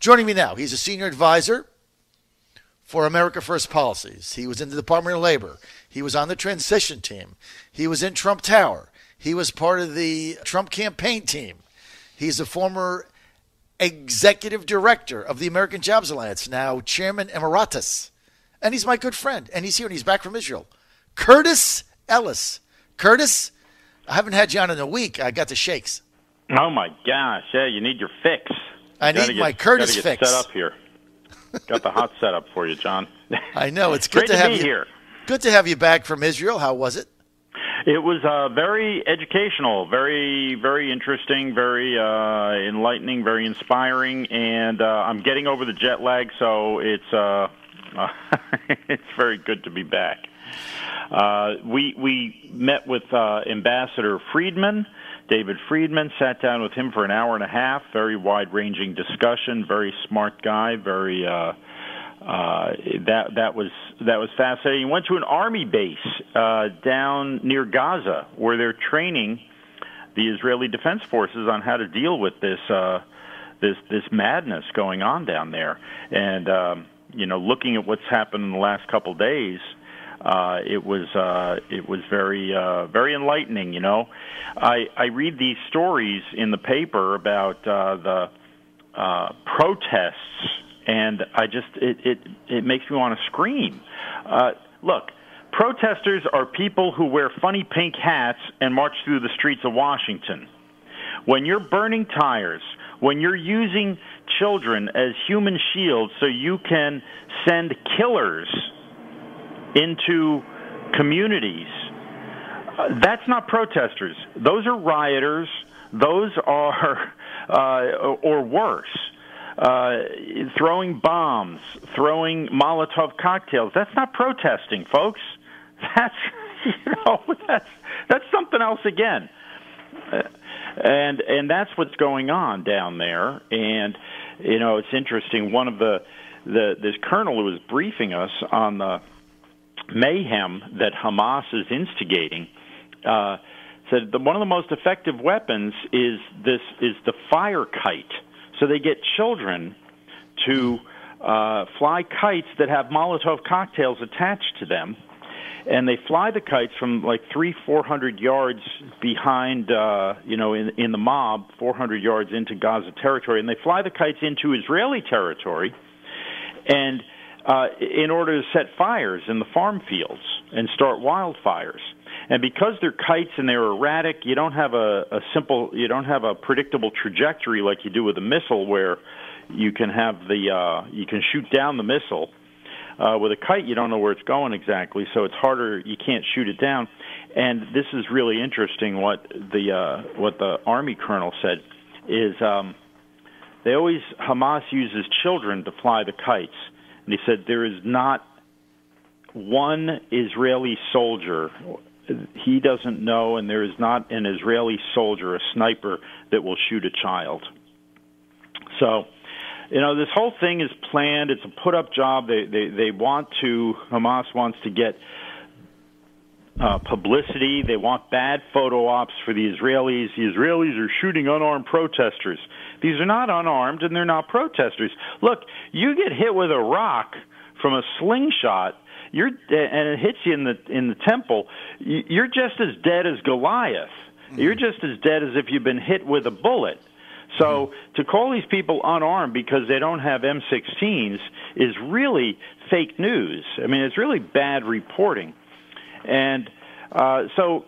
Joining me now, he's a senior advisor for America First Policies. He was in the Department of Labor. He was on the transition team. He was in Trump Tower. He was part of the Trump campaign team. He's a former executive director of the American Jobs Alliance, now chairman emeritus. And he's my good friend. And he's here, and he's back from Israel. Curtis Ellis. Curtis, I haven't had you on in a week. I got the shakes. Oh, my gosh. Yeah, you need your fix. I need my Curtis fix. Set up here. Got the hot setup for you, John. I know. It's good Great to have be you here. Good to have you back from Israel. How was it? It was very educational, very, very interesting, very enlightening, very inspiring, and I'm getting over the jet lag, so it's it's very good to be back. We met with Ambassador Friedman, David Friedman, sat down with him for an hour and a half, very wide-ranging discussion, very smart guy, very that was fascinating. Went to an army base down near Gaza where they're training the Israeli Defense Forces on how to deal with this madness going on down there. And looking at what's happened in the last couple of days, it was very very enlightening. I read these stories in the paper about the protests, and it makes me want to scream. Look, protesters are people who wear funny pink hats and march through the streets of Washington. When you're burning tires, when you're using children as human shields so you can send killers into communities, that's not protesters. Those are rioters. Those are, or worse, throwing bombs, throwing Molotov cocktails. That's not protesting, folks. That's that's something else again. And that's what's going on down there. And it's interesting. One of this colonel who was briefing us on the mayhem that Hamas is instigating said that one of the most effective weapons is the fire kite. So they get children to fly kites that have Molotov cocktails attached to them, and they fly the kites from like 300-400 yards behind, in the mob, 400 yards into Gaza territory, and they fly the kites into Israeli territory, and in order to set fires in the farm fields and start wildfires. And because they're kites and they're erratic, you don't have you don't have a predictable trajectory like you do with a missile, where you can have you can shoot down the missile. With a kite, you don't know where it's going exactly, so it's harder. You can't shoot it down. And this is really interesting. What the Army colonel said is Hamas uses children to fly the kites, and he said there is not one Israeli soldier he doesn't know, and there is not an Israeli soldier, a sniper, that will shoot a child. So, this whole thing is planned. It's a put-up job. Hamas wants to get publicity. They want bad photo ops for the Israelis. The Israelis are shooting unarmed protesters. These are not unarmed, and they're not protesters. Look, you get hit with a rock from a slingshot, and it hits you in the temple, you're just as dead as Goliath. Mm-hmm. You're just as dead as if you've been hit with a bullet. So to call these people unarmed because they don't have M16s is really fake news. I mean, it's really bad reporting. And so,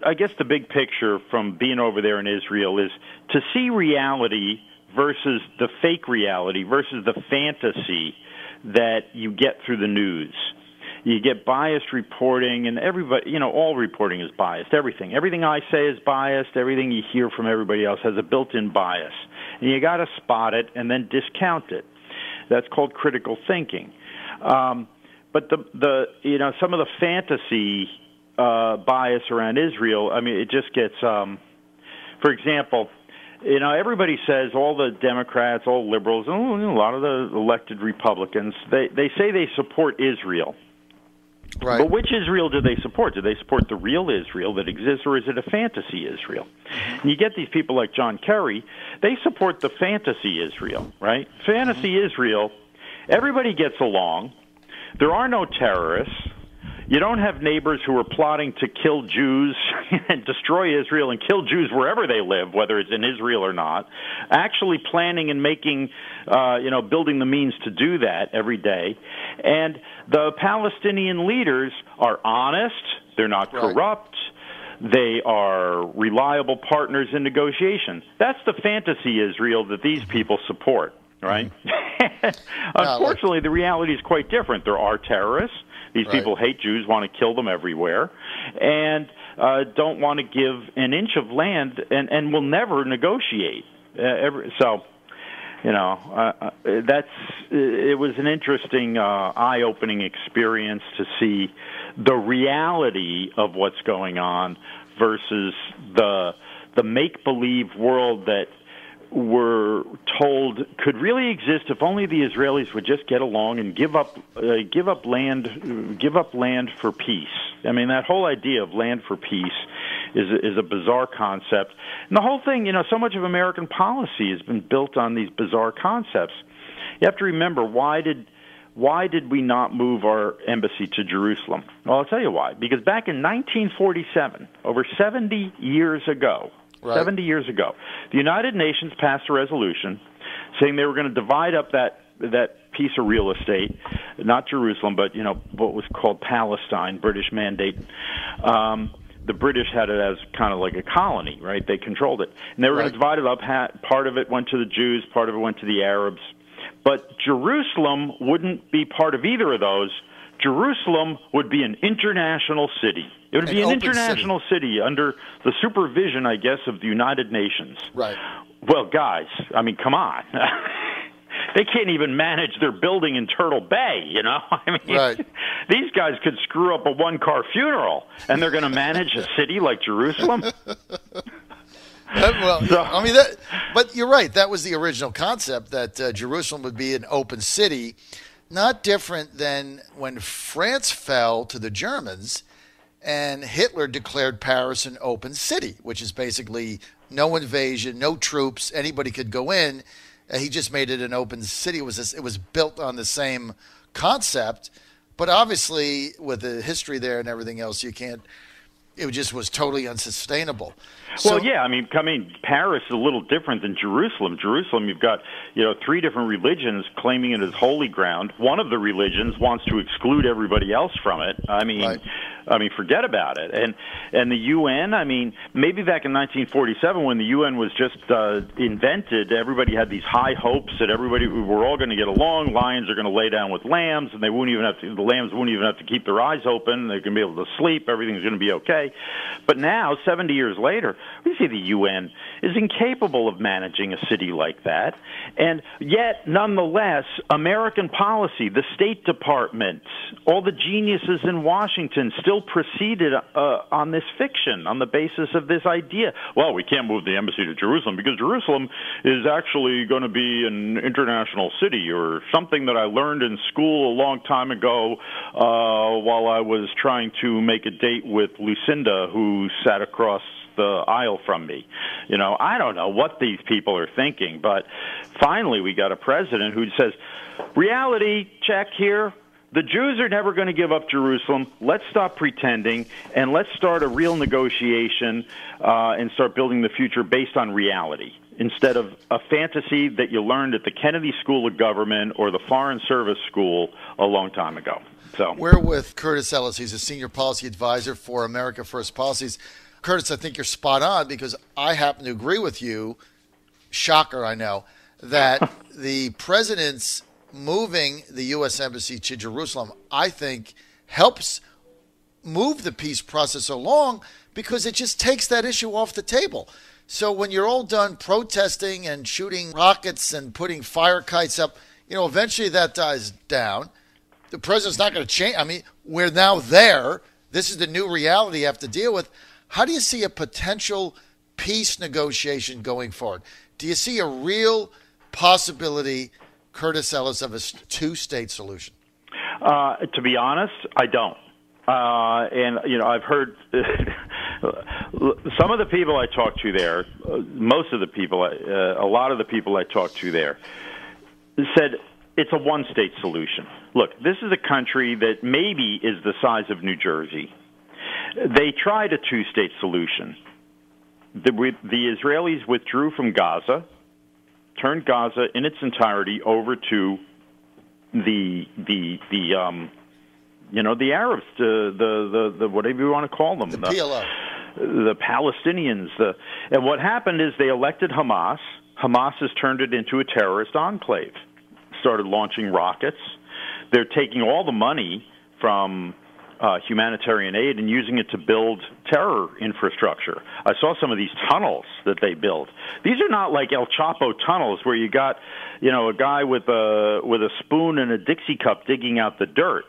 I guess the big picture from being over there in Israel is to see reality versus the fake reality versus the fantasy that you get through the news. You get biased reporting, and everybody, all reporting is biased. Everything I say is biased. Everything you hear from everybody else has a built-in bias, and you got to spot it and then discount it. That's called critical thinking. But some of the fantasy bias around Israel, I mean, it just gets, for example, everybody says, all the Democrats, all liberals, and a lot of the elected Republicans, they say they support Israel. Right. But which Israel do they support? Do they support the real Israel that exists, or is it a fantasy Israel? And you get these people like John Kerry, they support the fantasy Israel, right? Fantasy Israel, everybody gets along. There are no terrorists. You don't have neighbors who are plotting to kill Jews and destroy Israel and kill Jews wherever they live, whether it's in Israel or not, actually planning and making, building the means to do that every day. And the Palestinian leaders are honest. They're not corrupt. They are reliable partners in negotiation. That's the fantasy Israel that these people support, right? Unfortunately, the reality is quite different. There are terrorists. These people hate Jews, want to kill them everywhere, and don't want to give an inch of land, and will never negotiate. It was an interesting, eye-opening experience to see the reality of what's going on versus the make-believe world that we're told could really exist if only the Israelis would just get along and give up land for peace. I mean, that whole idea of land for peace is a bizarre concept. And the whole thing, so much of American policy has been built on these bizarre concepts. You have to remember, why did we not move our embassy to Jerusalem? Well, I'll tell you why. Because back in 1947, over 70 years ago, 70 years ago, the United Nations passed a resolution saying they were going to divide up that piece of real estate, not Jerusalem, but what was called Palestine, British mandate. The British had it as kind of like a colony, right? They controlled it, and they were going to divide it up. Part of it went to the Jews, part of it went to the Arabs, but Jerusalem wouldn't be part of either of those. Jerusalem would be an international city. It would be an international city under the supervision, I guess, of the United Nations. Right. Well, guys, I mean, come on. They can't even manage their building in Turtle Bay, These guys could screw up a one-car funeral, and they're going to manage a city like Jerusalem? But you're right. That was the original concept, that Jerusalem would be an open city. Not different than when France fell to the Germans and Hitler declared Paris an open city, which is basically no invasion, no troops, anybody could go in. He just made it an open city. It was built on the same concept, but obviously with the history there and everything else, it just was totally unsustainable. Paris is a little different than Jerusalem. Jerusalem, you've got, 3 different religions claiming it as holy ground. One of the religions wants to exclude everybody else from it. Forget about it. And the UN, maybe back in 1947 when the UN was just invented, everybody had these high hopes that we're all going to get along. Lions are going to lay down with lambs, and the lambs won't even have to keep their eyes open. They're going to be able to sleep. Everything's going to be okay. But now, 70 years later, we see the UN is incapable of managing a city like that. And yet, nonetheless, American policy, the State Department, all the geniuses in Washington still proceeded on this fiction, on the basis of this idea. Well, we can't move the embassy to Jerusalem because Jerusalem is actually going to be an international city, or something that I learned in school a long time ago while I was trying to make a date with Lucinda, who sat across the aisle from me. I don't know what these people are thinking, but finally we got a president who says, reality check here. The Jews are never going to give up Jerusalem. Let's stop pretending, and let's start a real negotiation and start building the future based on reality, instead of a fantasy that you learned at the Kennedy School of Government or the Foreign Service School a long time ago. So we're with Curtis Ellis. He's a senior policy advisor for America First Policies. Curtis, I think you're spot on, because I happen to agree with you, shocker I know, that the president's moving the U.S. Embassy to Jerusalem, I think, helps move the peace process along, because it just takes that issue off the table. So when you're all done protesting and shooting rockets and putting fire kites up, eventually that dies down. The president's not going to change. We're now there. This is the new reality you have to deal with. How do you see a potential peace negotiation going forward? Do you see a real possibility, Curtis Ellis, of a two-state solution? To be honest, I don't. And, I've heard some of the people I talked to there, most of the people, a lot of the people I talked to there said it's a one-state solution. Look, this is a country that maybe is the size of New Jersey. They tried a two-state solution. The Israelis withdrew from Gaza, turned Gaza in its entirety over to the Arabs, the whatever you want to call them, the PLO, the Palestinians. And what happened is they elected Hamas. Hamas has turned it into a terrorist enclave. Started launching rockets. They're taking all the money from humanitarian aid and using it to build terror infrastructure. I saw some of these tunnels that they build. These are not like El Chapo tunnels where you got, a guy with a spoon and a Dixie cup digging out the dirt.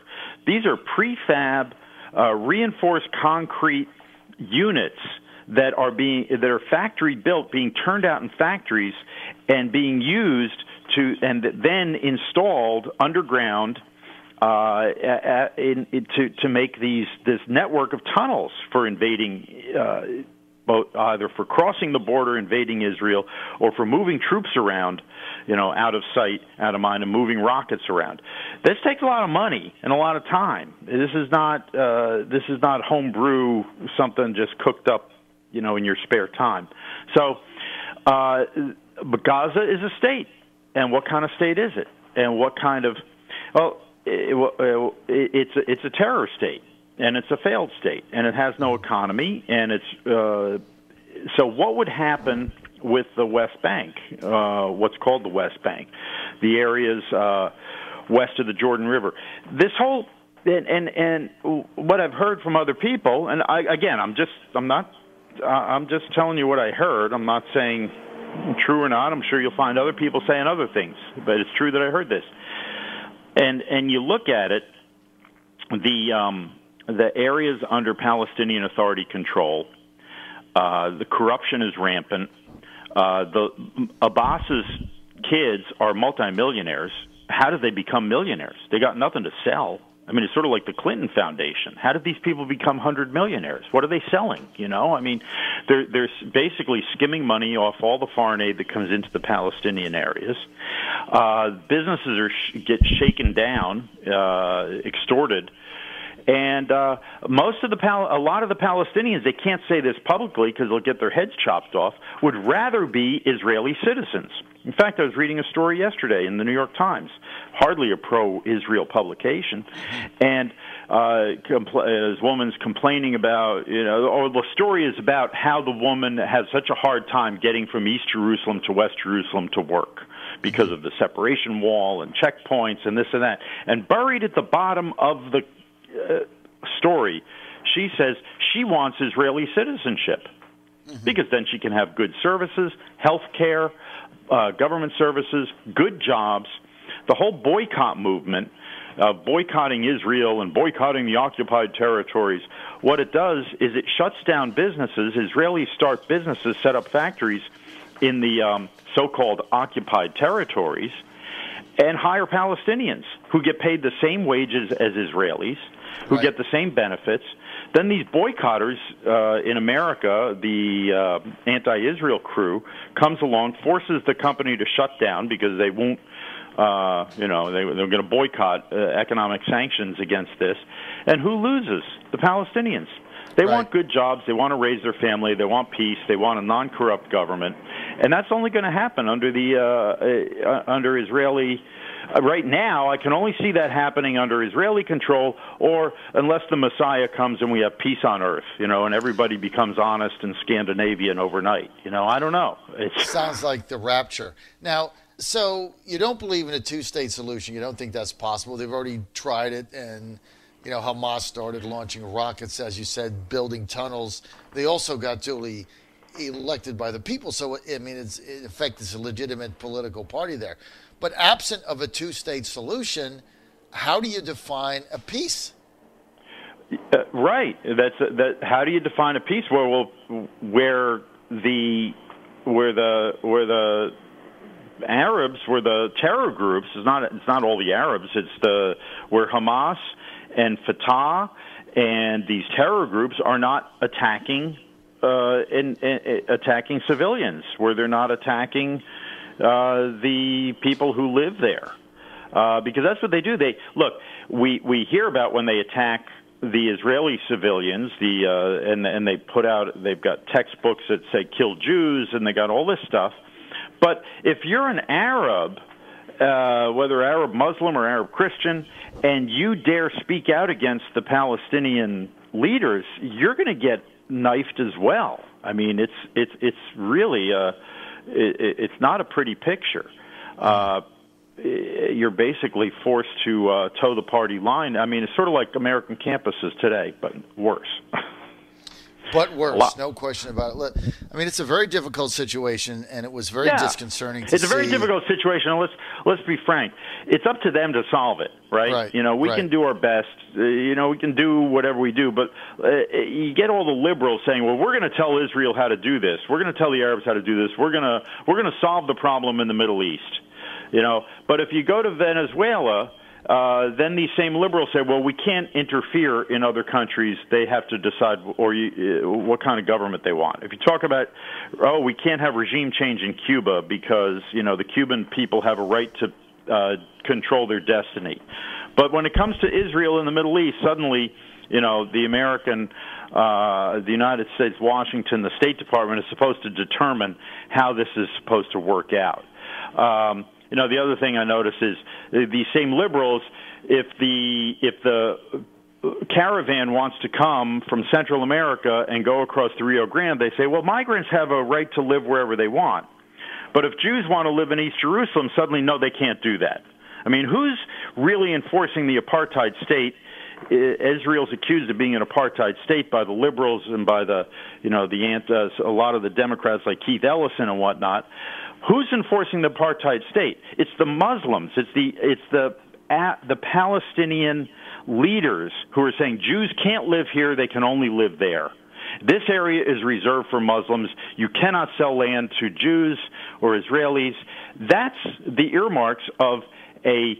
These are prefab, reinforced concrete units that are factory built, being turned out in factories and being used and then installed underground to make this network of tunnels for invading, either for crossing the border, invading Israel, or for moving troops around, out of sight, out of mind, and moving rockets around. This takes a lot of money and a lot of time. This is not homebrew, something just cooked up, in your spare time. So, but Gaza is a state, and what kind of state is it? And what kind of it's a terror state, and it's a failed state, and it has no economy, and it's so what would happen with the West Bank, what's called the West Bank, the areas west of the Jordan River? This whole and what I've heard from other people, and I'm just telling you what I heard. I'm not saying true or not. I'm sure you'll find other people saying other things, but it's true that I heard this. And you look at it, the areas under Palestinian Authority control, the corruption is rampant. The Abbas's kids are multimillionaires. How did they become millionaires? They got nothing to sell. I mean, it's sort of like the Clinton Foundation. How did these people become 100 millionaires? What are they selling? I mean, they're basically skimming money off all the foreign aid that comes into the Palestinian areas. Businesses get shaken down, extorted, and a lot of the Palestinians, they can't say this publicly because they'll get their heads chopped off, would rather be Israeli citizens. In fact, I was reading a story yesterday in the New York Times, hardly a pro-Israel publication, and this woman's complaining about, the story is about how the woman has such a hard time getting from East Jerusalem to West Jerusalem to work because of the separation wall and checkpoints and this and that. And buried at the bottom of the story, she says she wants Israeli citizenship because then she can have good services, health care, government services, good jobs. The whole boycott movement, boycotting Israel and boycotting the occupied territories, what it does is it shuts down businesses. Israelis start businesses, set up factories in the so-called occupied territories, and hire Palestinians who get paid the same wages as Israelis, who get the same benefits. Then these boycotters in America, the anti-Israel crew, comes along, forces the company to shut down because they won't, they're going to boycott economic sanctions against this. And who loses? The Palestinians. They want good jobs. They want to raise their family. They want peace. They want a non-corrupt government. And that's only going to happen under the under Israeli. Right now, I can only see that happening under Israeli control, or unless the Messiah comes and we have peace on earth, and everybody becomes honest and Scandinavian overnight. I don't know. It sounds like the rapture. Now, so you don't believe in a two-state solution. You don't think that's possible. They've already tried it, and Hamas started launching rockets, as you said, building tunnels. They also got duly elected by the people. So, I mean, in effect, it's a legitimate political party there. But absent of a two-state solution, how do you define a peace? Right. How do you define a peace? Well, where the Arabs, where the terror groups, it's not all the Arabs. It's where Hamas and Fatah And these terror groups are not attacking attacking civilians, where they're not attacking the people who live there, because that's what they do. We hear about when they attack the Israeli civilians, and they've got textbooks that say kill Jews, and they got all this stuff. But if you're an Arab, whether Arab Muslim or Arab Christian, and you dare speak out against the Palestinian leaders, you're going to get knifed as well. I mean, it's really it's not a pretty picture. You're basically forced to toe the party line. I mean, it's sort of like American campuses today, but worse. But worse, no question about it. I mean, it's a very difficult situation, and it was very disconcerting to see. It's a very difficult situation, and let's be frank. It's up to them to solve it, right? We can do our best. We can do whatever we do, but you get all the liberals saying, well, we're going to tell Israel how to do this. We're going to tell the Arabs how to do this. We're going to solve the problem in the Middle East. But if you go to Venezuela, then these same liberals say, well, we can't interfere in other countries. They have to decide what kind of government they want. If you talk about, we can't have regime change in Cuba because, the Cuban people have a right to control their destiny. But when it comes to Israel and the Middle East, suddenly, the American, the United States, Washington, the State Department is supposed to determine how this is supposed to work out. The other thing I notice is these same liberals, if the caravan wants to come from Central America and go across the Rio Grande, they say, well, migrants have a right to live wherever they want. But if Jews want to live in East Jerusalem, suddenly, no, they can't do that. I mean, who's really enforcing the apartheid state? Israel's accused of being an apartheid state by the liberals and by the a lot of the Democrats like Keith Ellison and whatnot. Who's enforcing the apartheid state? It's the Muslims. It's the Palestinian leaders who are saying Jews can't live here; they can only live there. This area is reserved for Muslims. You cannot sell land to Jews or Israelis. That's the earmarks of a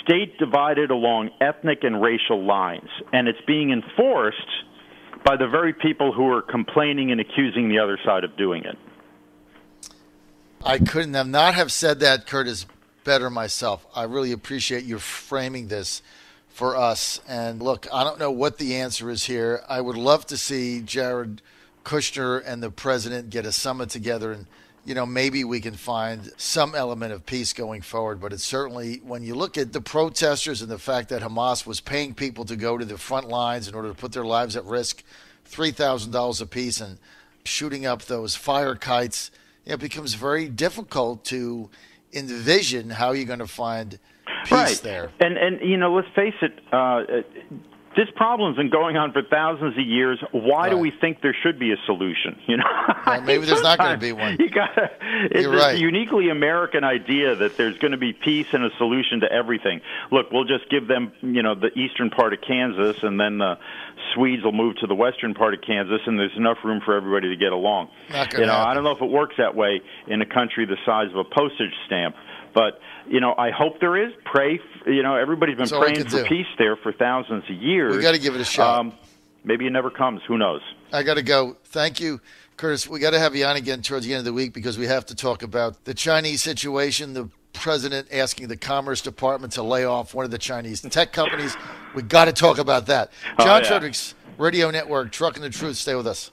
state divided along ethnic and racial lines, and it's being enforced by the very people who are complaining and accusing the other side of doing it. I couldn't have not have said that, Curtis, better myself. I really appreciate you framing this for us. And look, I don't know what the answer is here. I would love to see Jared Kushner and the president get a summit together, and maybe we can find some element of peace going forward. But it's certainly, when you look at the protesters and the fact that Hamas was paying people to go to the front lines in order to put their lives at risk, $3,000 apiece, and shooting up those fire kites, it becomes very difficult to envision how you're going to find peace there. And let's face it, this problem's been going on for thousands of years. Why do we think there should be a solution? Well, maybe there's not going to be one. It's a uniquely American idea that there's going to be peace and a solution to everything. Look, we'll just give them, the eastern part of Kansas, and then the Swedes will move to the western part of Kansas, and there's enough room for everybody to get along. Not gonna happen. I don't know if it works that way in a country the size of a postage stamp. But, I hope there is. Pray, everybody's been praying for peace there for thousands of years. We got to give it a shot. Maybe it never comes. Who knows? I got to go. Thank you, Curtis. We got to have you on again towards the end of the week because we have to talk about the Chinese situation, the president asking the Commerce Department to lay off one of the Chinese tech companies. We got to talk about that. John Fredericks Radio Network, Trucking the Truth. Stay with us.